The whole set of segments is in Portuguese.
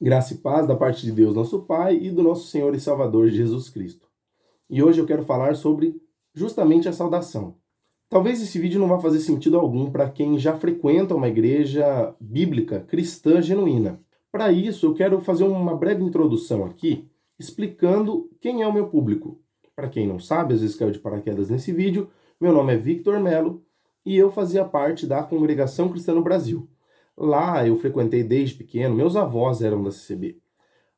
Graça e paz da parte de Deus, nosso Pai, e do nosso Senhor e Salvador Jesus Cristo. E hoje eu quero falar sobre justamente a saudação. Talvez esse vídeo não vá fazer sentido algum para quem já frequenta uma igreja bíblica cristã genuína. Para isso, eu quero fazer uma breve introdução aqui, explicando quem é o meu público. Para quem não sabe, às vezes caiu de paraquedas nesse vídeo, meu nome é Victor Melo e eu fazia parte da Congregação Cristã no Brasil. Lá eu frequentei desde pequeno, meus avós eram da CCB.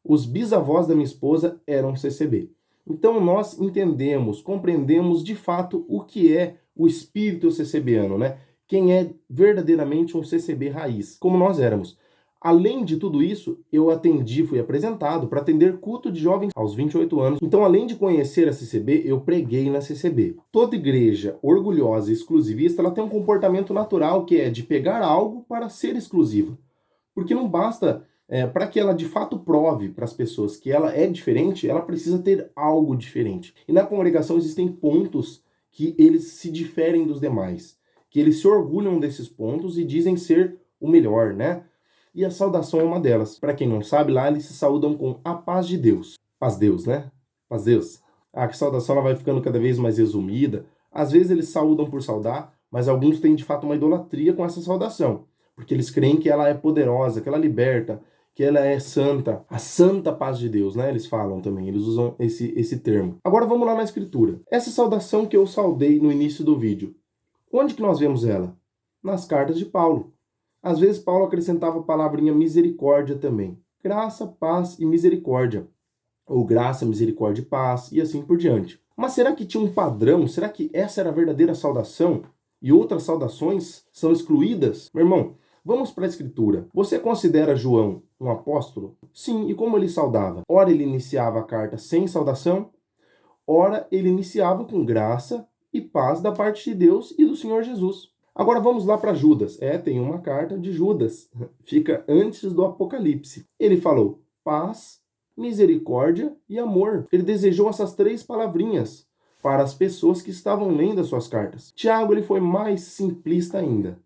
Os bisavós da minha esposa eram CCB. Então nós entendemos, compreendemos de fato o que é o espírito CCBano, né? Quem é verdadeiramente um CCB raiz, como nós éramos. Além de tudo isso, eu fui apresentado para atender culto de jovens aos 28 anos. Então, além de conhecer a CCB, eu preguei na CCB. Toda igreja orgulhosa e exclusivista, ela tem um comportamento natural que é de pegar algo para ser exclusiva. Porque não basta, para que ela de fato prove para as pessoas que ela é diferente, ela precisa ter algo diferente. E na congregação existem pontos que eles se diferem dos demais, que eles se orgulham desses pontos e dizem ser o melhor, né? E a saudação é uma delas. Para quem não sabe, lá eles se saúdam com a paz de Deus. Paz Deus, né? Paz Deus. A saudação ela vai ficando cada vez mais resumida. Às vezes eles saúdam por saudar, mas alguns têm de fato uma idolatria com essa saudação. Porque eles creem que ela é poderosa, que ela liberta, que ela é santa. A santa paz de Deus, né? Eles falam também, eles usam esse termo. Agora vamos lá na escritura. Essa saudação que eu saudei no início do vídeo. Onde que nós vemos ela? Nas cartas de Paulo. Às vezes Paulo acrescentava a palavrinha misericórdia também. Graça, paz e misericórdia. Ou graça, misericórdia e paz, e assim por diante. Mas será que tinha um padrão? Será que essa era a verdadeira saudação? E outras saudações são excluídas? Meu irmão, vamos para a escritura. Você considera João um apóstolo? Sim, e como ele saudava? Ora ele iniciava a carta sem saudação, ora ele iniciava com graça e paz da parte de Deus e do Senhor Jesus. Agora vamos lá para Judas. Tem uma carta de Judas. Fica antes do Apocalipse. Ele falou paz, misericórdia e amor. Ele desejou essas três palavrinhas para as pessoas que estavam lendo as suas cartas. Tiago ele foi mais simplista ainda.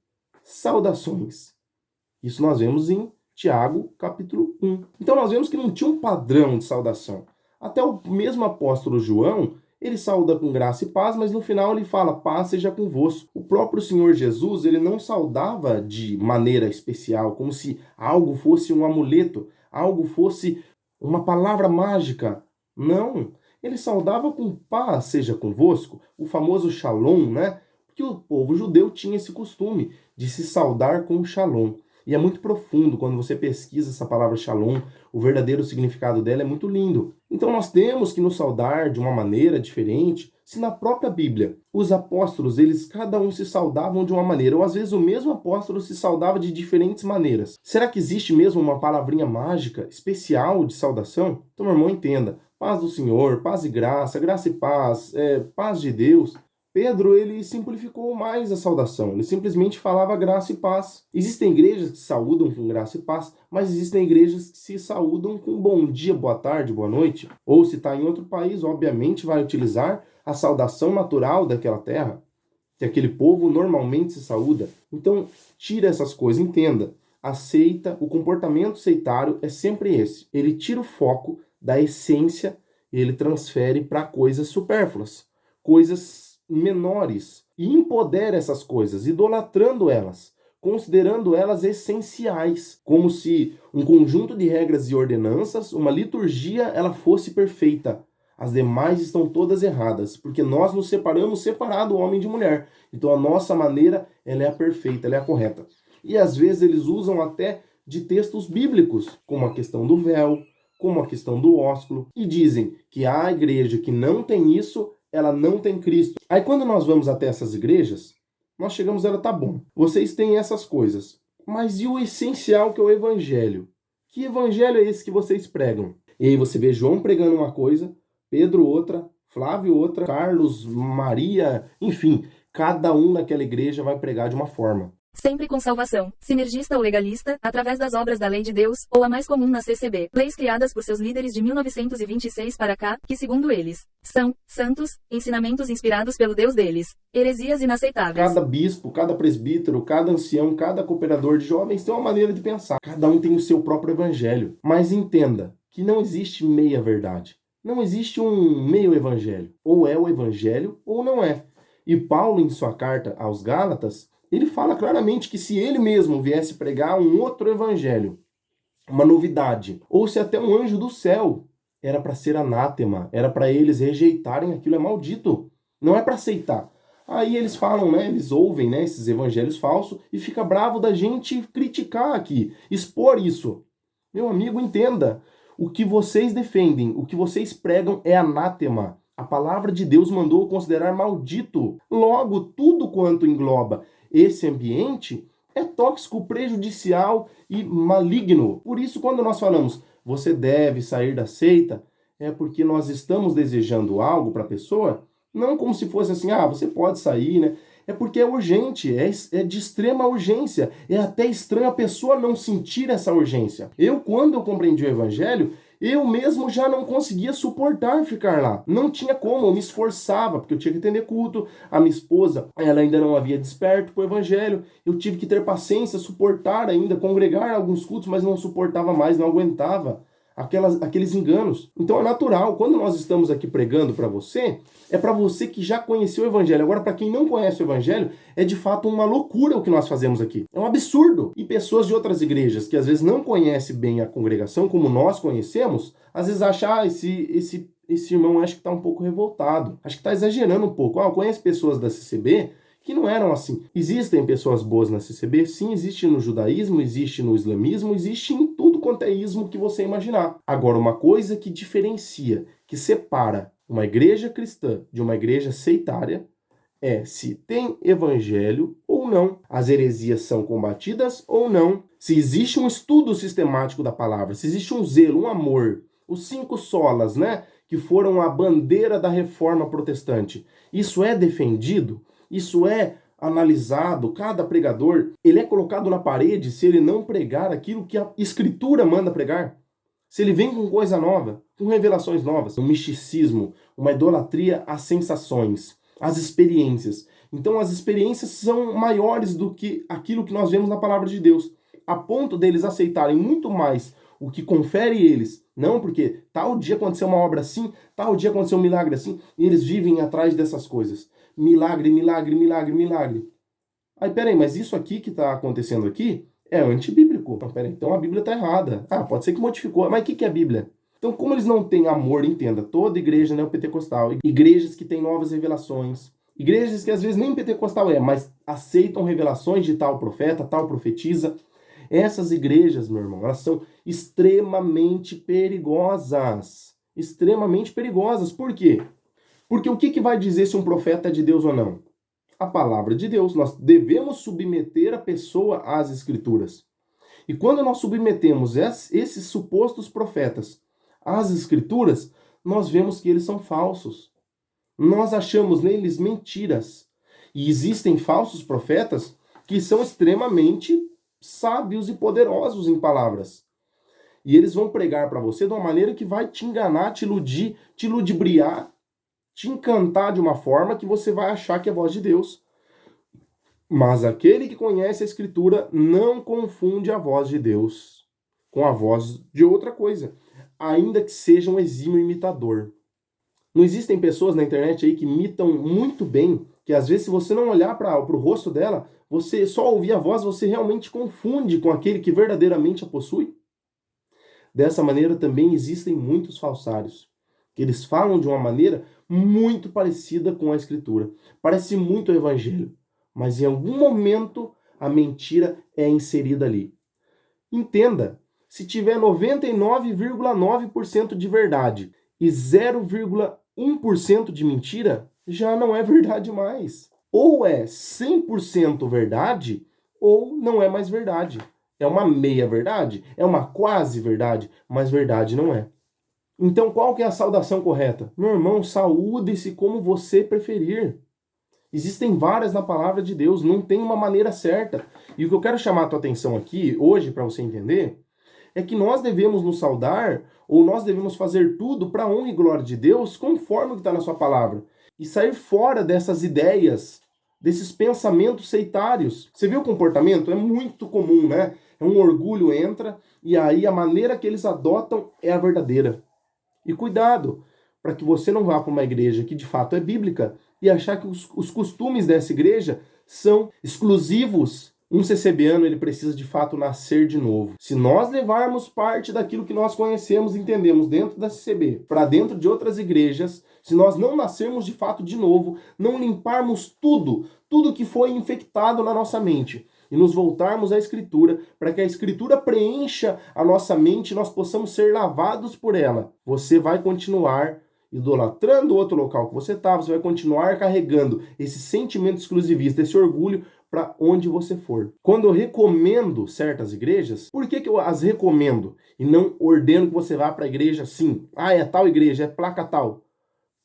Saudações. Isso nós vemos em Tiago, capítulo 1. Então nós vemos que não tinha um padrão de saudação. Até o mesmo apóstolo João, ele sauda com graça e paz, mas no final ele fala, paz seja convosco. O próprio Senhor Jesus, ele não saudava de maneira especial, como se algo fosse um amuleto, algo fosse uma palavra mágica. Não, ele saudava com paz seja convosco, o famoso shalom, né? Porque o povo judeu tinha esse costume de se saudar com shalom. E é muito profundo quando você pesquisa essa palavra shalom, o verdadeiro significado dela é muito lindo. Então nós temos que nos saudar de uma maneira diferente, se na própria Bíblia os apóstolos, eles cada um se saudavam de uma maneira, ou às vezes o mesmo apóstolo se saudava de diferentes maneiras. Será que existe mesmo uma palavrinha mágica, especial de saudação? Então, meu irmão, entenda. Paz do Senhor, paz e graça e paz, paz de Deus. Pedro, ele simplificou mais a saudação, ele simplesmente falava graça e paz. Existem igrejas que saúdam com graça e paz, mas existem igrejas que se saúdam com bom dia, boa tarde, boa noite. Ou se está em outro país, obviamente vai utilizar a saudação natural daquela terra, que aquele povo normalmente se saúda. Então, tira essas coisas, entenda. Aceita, o comportamento sectário é sempre esse. Ele tira o foco da essência e ele transfere para coisas supérfluas, coisas menores, e empodera essas coisas, idolatrando elas, considerando elas essenciais, como se um conjunto de regras e ordenanças, uma liturgia, ela fosse perfeita. As demais estão todas erradas, porque nós nos separamos separado, homem de mulher. Então a nossa maneira, ela é a perfeita, ela é a correta. E às vezes eles usam até de textos bíblicos, como a questão do véu, como a questão do ósculo, e dizem que a igreja que não tem isso, ela não tem Cristo. Aí quando nós vamos até essas igrejas, nós chegamos a ela, tá bom, vocês têm essas coisas, mas e o essencial que é o evangelho? Que evangelho é esse que vocês pregam? E aí você vê João pregando uma coisa, Pedro outra, Flávio outra, Carlos, Maria, enfim, cada um naquela igreja vai pregar de uma forma. Sempre com salvação, sinergista ou legalista, através das obras da lei de Deus, ou a mais comum na CCB, leis criadas por seus líderes de 1926 para cá, que segundo eles, são santos, ensinamentos inspirados pelo Deus deles, heresias inaceitáveis. Cada bispo, cada presbítero, cada ancião, cada cooperador de jovens tem uma maneira de pensar. Cada um tem o seu próprio evangelho. Mas entenda que não existe meia verdade. Não existe um meio evangelho. Ou é o evangelho ou não é. E Paulo, em sua carta aos Gálatas, ele fala claramente que se ele mesmo viesse pregar um outro evangelho, uma novidade, ou se até um anjo do céu, era para ser anátema, era para eles rejeitarem aquilo, é maldito. Não é para aceitar. Aí eles falam, né, eles ouvem, né, esses evangelhos falsos e fica bravo da gente criticar aqui, expor isso. Meu amigo, entenda, o que vocês defendem, o que vocês pregam é anátema. A palavra de Deus mandou considerar maldito. Logo, tudo quanto engloba esse ambiente é tóxico, prejudicial e maligno. Por isso, quando nós falamos, você deve sair da seita, é porque nós estamos desejando algo para a pessoa, não como se fosse assim, você pode sair, né? É porque é urgente, é de extrema urgência. É até estranho a pessoa não sentir essa urgência. Quando eu compreendi o evangelho, eu mesmo já não conseguia suportar ficar lá. Não tinha como, eu me esforçava, porque eu tinha que atender culto. A minha esposa, ela ainda não havia desperto para o evangelho. Eu tive que ter paciência, suportar ainda, congregar alguns cultos, mas não suportava mais, não aguentava aqueles enganos. Então é natural, quando nós estamos aqui pregando para você, é para você que já conheceu o evangelho. Agora, para quem não conhece o evangelho, é de fato uma loucura o que nós fazemos aqui. É um absurdo. E pessoas de outras igrejas que às vezes não conhecem bem a congregação como nós conhecemos, às vezes acham, esse irmão acho que está um pouco revoltado, acho que está exagerando um pouco. Eu conheço pessoas da CCB que não eram assim. Existem pessoas boas na CCB? Sim, existe no judaísmo, existe no islamismo, existe em tudo quanto é ismo que você imaginar. Agora, uma coisa que diferencia, que separa uma igreja cristã de uma igreja sectária é se tem evangelho ou não, as heresias são combatidas ou não, se existe um estudo sistemático da palavra, se existe um zelo, um amor, os 5 solas, né, que foram a bandeira da reforma protestante, isso é defendido? Isso é analisado, cada pregador, ele é colocado na parede se ele não pregar aquilo que a Escritura manda pregar. Se ele vem com coisa nova, com revelações novas, um misticismo, uma idolatria às sensações, às experiências. Então as experiências são maiores do que aquilo que nós vemos na palavra de Deus, a ponto deles aceitarem muito mais o que confere eles, não porque tal dia aconteceu uma obra assim, tal dia aconteceu um milagre assim, e eles vivem atrás dessas coisas. Milagre, milagre, milagre, milagre. Aí, peraí, mas isso aqui que está acontecendo aqui é antibíblico. Então, peraí, então a Bíblia está errada. Pode ser que modificou, mas o que é a Bíblia? Então, como eles não têm amor, entenda, toda igreja neopentecostal, igrejas que têm novas revelações, igrejas que às vezes nem pentecostal mas aceitam revelações de tal profeta, tal profetisa, essas igrejas, meu irmão, elas são extremamente perigosas. Extremamente perigosas. Por quê? Porque o que vai dizer se um profeta é de Deus ou não? A palavra de Deus. Nós devemos submeter a pessoa às Escrituras. E quando nós submetemos esses supostos profetas às Escrituras, nós vemos que eles são falsos. Nós achamos neles mentiras. E existem falsos profetas que são extremamente sábios e poderosos em palavras. E eles vão pregar para você de uma maneira que vai te enganar, te iludir, te ludibriar, te encantar de uma forma que você vai achar que é a voz de Deus. Mas aquele que conhece a Escritura não confunde a voz de Deus com a voz de outra coisa, ainda que seja um exímio imitador. Não existem pessoas na internet aí que imitam muito bem, que às vezes se você não olhar para o rosto dela, você só ouvir a voz, você realmente confunde com aquele que verdadeiramente a possui? Dessa maneira também existem muitos falsários, que eles falam de uma maneira muito parecida com a Escritura. Parece muito o Evangelho, mas em algum momento a mentira é inserida ali. Entenda, se tiver 99,9% de verdade e 0,1% de mentira, já não é verdade mais. Ou é 100% verdade, ou não é mais verdade. É uma meia verdade, é uma quase verdade, mas verdade não é. Então, qual que é a saudação correta? Meu irmão, saúde-se como você preferir. Existem várias na palavra de Deus, não tem uma maneira certa. E o que eu quero chamar a tua atenção aqui, hoje, para você entender, é que nós devemos nos saudar, ou nós devemos fazer tudo para a honra e glória de Deus, conforme o que está na sua palavra. E sair fora dessas ideias, desses pensamentos sectários. Você viu o comportamento? É muito comum, né? É um orgulho entra, e aí a maneira que eles adotam é a verdadeira. E cuidado, para que você não vá para uma igreja que de fato é bíblica e achar que os costumes dessa igreja são exclusivos. Um CCBano, ele precisa de fato nascer de novo. Se nós levarmos parte daquilo que nós conhecemos e entendemos dentro da CCB para dentro de outras igrejas, se nós não nascermos de fato de novo, não limparmos tudo que foi infectado na nossa mente, e nos voltarmos à Escritura, para que a Escritura preencha a nossa mente e nós possamos ser lavados por ela, você vai continuar idolatrando o outro local que você está, você vai continuar carregando esse sentimento exclusivista, esse orgulho para onde você for. Quando eu recomendo certas igrejas, por que eu as recomendo e não ordeno que você vá para a igreja assim? Ah, é tal igreja, é placa tal.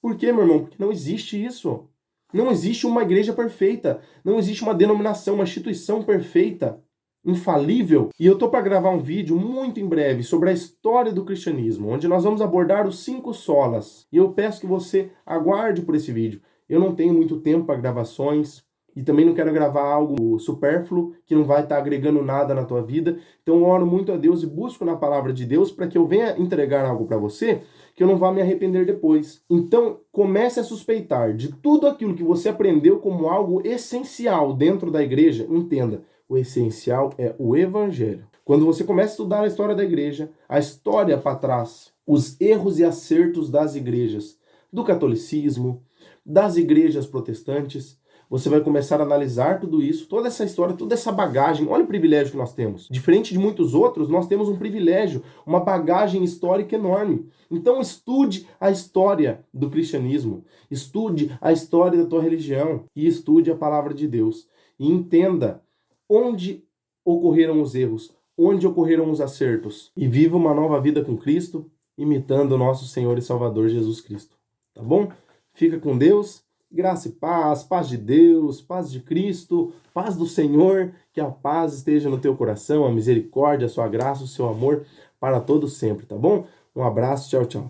Por quê, meu irmão? Porque não existe isso. Não existe uma igreja perfeita. Não existe uma denominação, uma instituição perfeita, infalível. E eu tô para gravar um vídeo muito em breve sobre a história do cristianismo, onde nós vamos abordar os 5 solas. E eu peço que você aguarde por esse vídeo. Eu não tenho muito tempo para gravações e também não quero gravar algo supérfluo que não vai estar agregando nada na tua vida. Então eu oro muito a Deus e busco na palavra de Deus para que eu venha entregar algo para você que eu não vá me arrepender depois. Então, comece a suspeitar de tudo aquilo que você aprendeu como algo essencial dentro da igreja. Entenda, o essencial é o evangelho. Quando você começa a estudar a história da igreja, a história para trás, os erros e acertos das igrejas, do catolicismo, das igrejas protestantes, você vai começar a analisar tudo isso, toda essa história, toda essa bagagem. Olha o privilégio que nós temos. Diferente de muitos outros, nós temos um privilégio, uma bagagem histórica enorme. Então estude a história do cristianismo, estude a história da tua religião e estude a palavra de Deus. E entenda onde ocorreram os erros, onde ocorreram os acertos. E viva uma nova vida com Cristo, imitando o nosso Senhor e Salvador Jesus Cristo. Tá bom? Fica com Deus. Graça e paz, paz de Deus, paz de Cristo, paz do Senhor, que a paz esteja no teu coração, a misericórdia, a sua graça, o seu amor para todos sempre, tá bom? Um abraço, tchau, tchau.